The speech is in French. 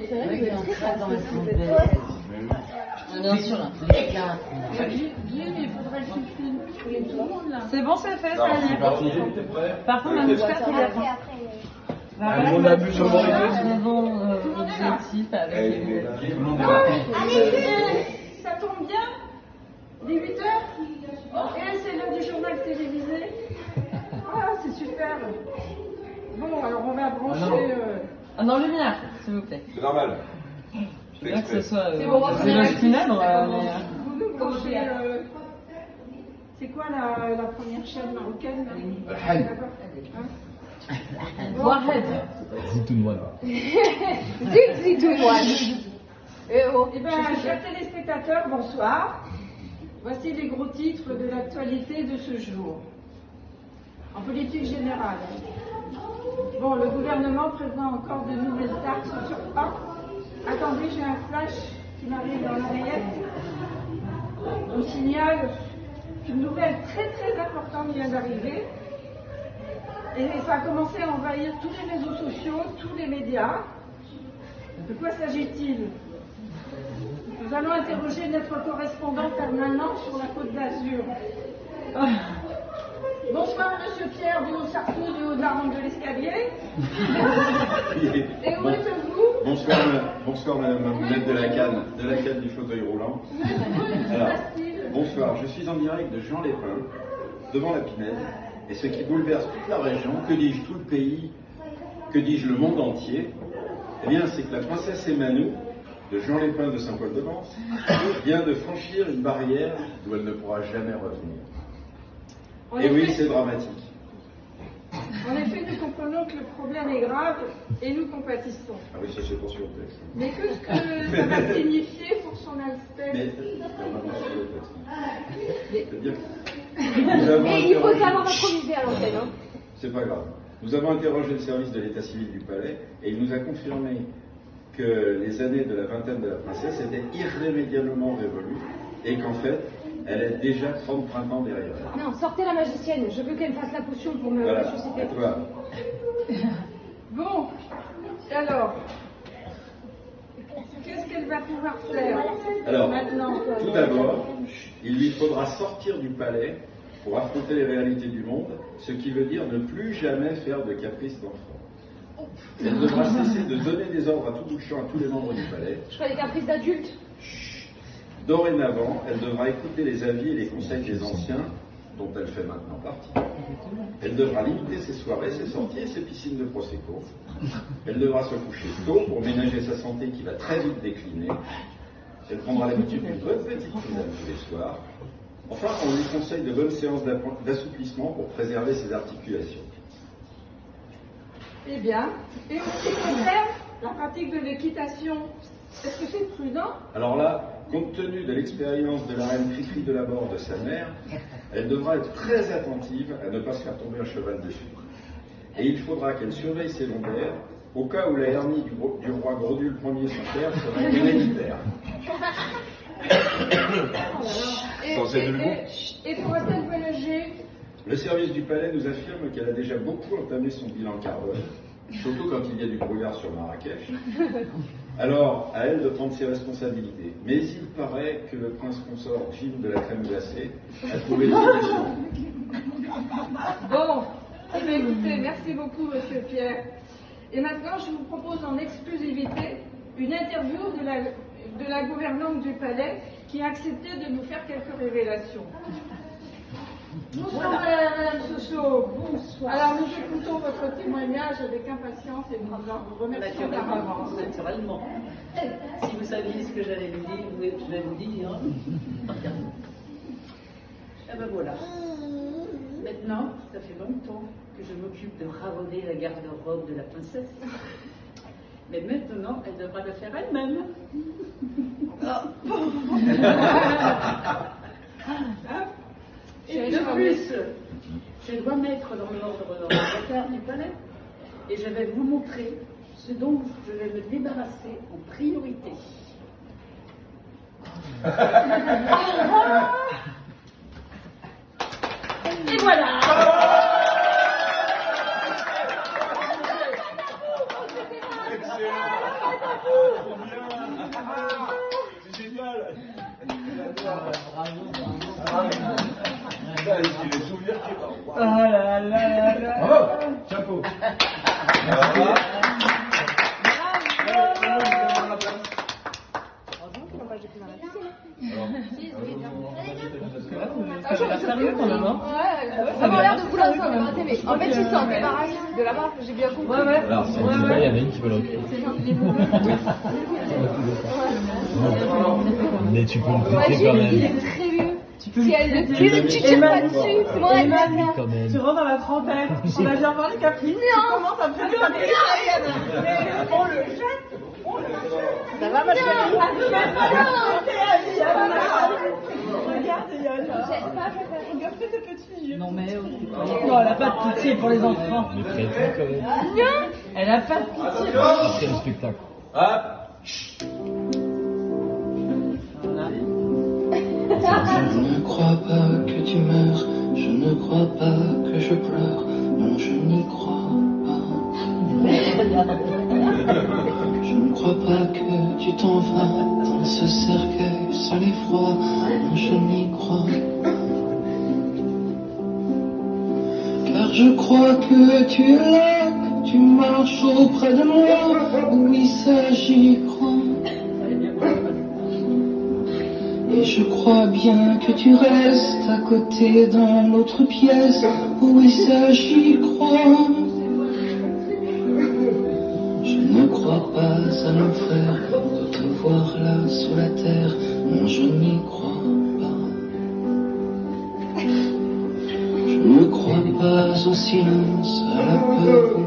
C'est vrai que c'est très dans la Bien sûr. C'est bon, c'est fait, ça y est. Par contre, on a j'espère qu'il y a faim. On a bu sur le Objectif avec Ça tombe bien, 18 h. Et c'est l'heure du journal télévisé. Ah, c'est super. Bon, alors on va brancher... Ah non, lumière, s'il vous plaît. C'est normal. Je veux bien que ce soit... C'est bon, c'est le funèbre, mais... Vous nous branchez... C'est quoi la première chaîne marocaine là? D'accord. Wahed. Zitounouane. Eh bien, chers téléspectateurs, bonsoir. Voici les gros titres de l'actualité de ce jour. En politique générale. Bon, le gouvernement prévoit encore de nouvelles taxes sur... Ah, attendez, j'ai un flash qui m'arrive dans l'oreillette. On signale qu'une nouvelle très très importante vient d'arriver. Et ça a commencé à envahir tous les réseaux sociaux, tous les médias. De quoi s'agit-il? Nous allons interroger notre correspondant permanent sur la Côte d'Azur. Bonsoir, Monsieur Pierre du Haut-Sartou du haut de la rampe de l'escalier. Et où êtes-vous? Bonsoir Madame Mamounette de la canne du fauteuil roulant. Alors, bonsoir, je suis en direct de Jean Lépin, devant la Pinède, et ce qui bouleverse toute la région, que dis-je tout le pays, que dis-je le monde entier, eh bien c'est que la princesse Emmanou, de Jean Lépin de Saint-Paul-de-Vence, vient de franchir une barrière d'où elle ne pourra jamais revenir. Et oui, c'est dramatique. En effet, nous comprenons que le problème est grave et nous compatissons. Ah oui, ça c'est pour sur le texte. Mais qu'est-ce que ça va signifier pour son Altesse? Mais, c'est-à-dire Il faut savoir improviser à l'antenne. Hein. C'est pas grave. Nous avons interrogé le service de l'état civil du palais et il nous a confirmé que les années de la vingtaine de la princesse étaient irrémédiablement révolues et qu'en fait, elle est déjà 30 printemps derrière elle. Non, sortez la magicienne. Je veux qu'elle fasse la potion pour me Voilà, ressusciter. à toi. Bon, alors, qu'est-ce qu'elle va pouvoir faire Alors, maintenant? tout d'abord, il lui faudra sortir du palais pour affronter les réalités du monde, ce qui veut dire ne plus jamais faire de caprices d'enfant. Elle devra cesser de donner des ordres à tout bout de champ à tous les membres du palais. Je ferai des caprices d'adultes. Dorénavant, elle devra écouter les avis et les conseils des anciens, dont elle fait maintenant partie. Elle devra limiter ses soirées, ses sorties et ses piscines de prosecco. Elle devra se coucher tôt pour ménager sa santé qui va très vite décliner. Elle prendra l'habitude d'une bonne petite tisane tous les soirs. Enfin, on lui conseille de bonnes séances d'assouplissement pour préserver ses articulations. Eh bien, et en ce qui concerne la pratique de l'équitation, est-ce que c'est prudent? Alors là, compte tenu de l'expérience de la reine Cricri de la Borde de sa mère, elle devra être très attentive à ne pas se faire tomber un cheval dessus. Et il faudra qu'elle surveille ses lombaires au cas où la hernie du roi Grodule Ier son père serait héréditaire. Et pourra-t-elle voyager? Le service du palais nous affirme qu'elle a déjà beaucoup entamé son bilan carbone, surtout quand il y a du brouillard sur Marrakech. Alors, à elle de prendre ses responsabilités. Mais il paraît que le prince consort Jim de la crème glacée a trouvé une solution. Bon, eh bien, écoutez, merci beaucoup, Monsieur Pierre. Et maintenant, je vous propose en exclusivité une interview de la gouvernante du palais qui a accepté de nous faire quelques révélations. Bonsoir, Madame Sochaux. Bonsoir. Alors, nous écoutons votre témoignage avec impatience et nous vous remercions par avance. Naturellement. Si vous saviez ce que j'allais vous dire, je vais vous dire. Eh ben voilà. Maintenant, ça fait longtemps que je m'occupe de ravonner la garde-robe de la princesse. Mais maintenant, elle devra le faire elle-même. Et de plus, je dois mettre dans l'ordre dans le placard du palais et je vais vous montrer ce dont je vais me débarrasser en priorité. Et voilà! Excellent. C'est génial. Les souvenirs qui Ah là là là là. Bravo. Chapeau. Ça a l'air sérieux quand même, hein. Ouais, ça m'a l'air de vouloir s'en débarrasser, mais en fait, ils s'en débarrassent de la marque, j'ai bien compris. Alors, c'est il y en a une qui veut le récupérer. Mais tu peux le Ouais, cliquer quand il même. est très vieux. Si elle le tire, tu tires pas dessus. C'est moi, elle va faire. Quand même. Tu rentres dans la trentaine, on a bien voir les caprices, tu commences à prévoir des mais on le jette, Ça va, ma chérie? regarde Yann, Jette pas, regarde tes petits yeux. Non mais, non, elle a pas de pitié pour les enfants. Mais très quand même. Elle a pas de pitié. Après le spectacle. Je ne crois pas que tu meurs, je ne crois pas que je pleure, non je n'y crois pas. Je ne crois pas que tu t'en vas dans ce cercueil sale et froid, non je n'y crois pas. Car je crois que tu es là, que tu marches auprès de moi, oui ça j'y crois. Et je crois bien que tu restes à côté dans l'autre pièce, oui ça j'y crois. Je ne crois pas à l'enfer, te voir là sous la terre, non je n'y crois pas. Je ne crois pas au silence, à la peur.